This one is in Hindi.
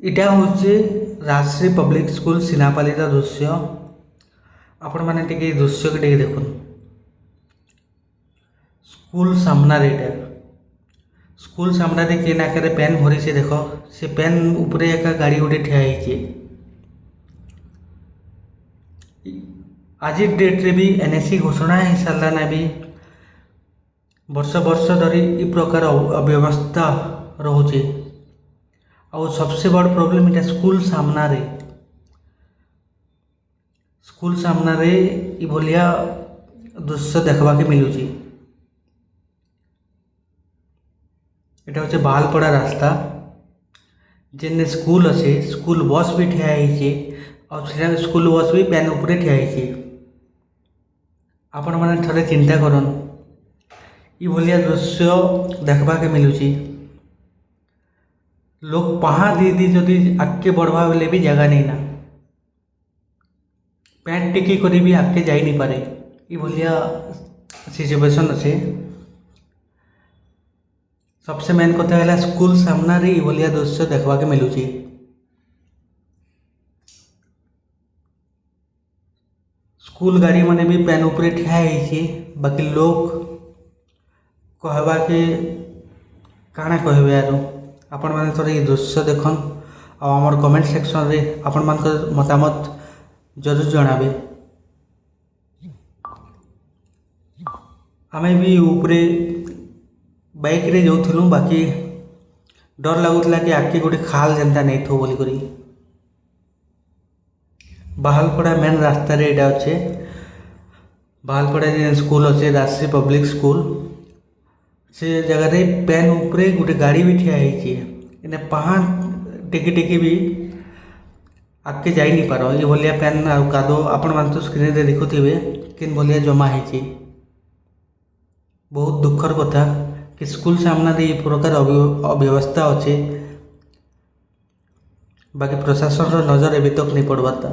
इटा हूँ राजश्री पब्लिक स्कूल सिनापाली दृश्य। आपण मैंने टे दृश्य के टे देखुन स्कूल सामना इटा स्कूल सामना के नाक पेन भरी से देख से पेन उपरे एका गाड़ी गोटे ठिया आज डेट रे भी एनएससी घोषणा हो सारा ना भी वर्ष वर्ष धरी इ प्रकार अव्यवस्था रोचे। और सबसे बड़ प्रॉब्लम इटा स्कूल सामना रे इ भलिया दृश्य देखवा के मिलूची। इटा होचे बालपड़ा रास्ता जेने स्कूल अच्छे स्कूल बस भी ठिया है और स्कूल बस भी पेन उपरे ठिया है। आपण मैंने थोड़े चिंता करन इ भलिया दृश्य देखवा के मिलूची। लोग पहा दी जदि आगे बढ़वा बेले भी जगह नहीं ना पैंट टिकी करी भी आगे जाई नहीं पारे इ भलिया सिचुएशन अच्छे। सबसे मेन कथा है स्कूल सामना रे इ भलिया दृश्य देखवा के मिलूची। स्कूल गाड़ी माने भी पेन उपरे ठिया है बाकी लोग कहवा के काଣା कहबे यार आपण माने थोड़े ये दृश्य देखन और आमर कमेंट सेक्शन रे आपण मान मतामत जरूर जनाबे। आमे भी ऊपरे बाइक रे जाऊँ बाकी डर लगुला कि आगे गोटे खाल जेनता नहीं थो बोली करी बाहलपड़ा मेन रास्ता रे एटा अच्छे। बाहलपड़ा स्कूल अच्छे राजश्री पब्लिक स्कूल से जगह रे पेन उपरे गोटे गाड़ी भी ठिया है पहाड़ टेकी टेकी भी आगे जाई नहीं पार ये भलिया पेन आ कादो आपण मान तो स्क्रीन रे देखुथिबे किन भलिया जमा है। बहुत दुखर कथा कि स्कूल सामना रे ये प्रकार अव्यवस्था अच्छे बाकी प्रशासन नजर एबे तक नहीं पड़वाता।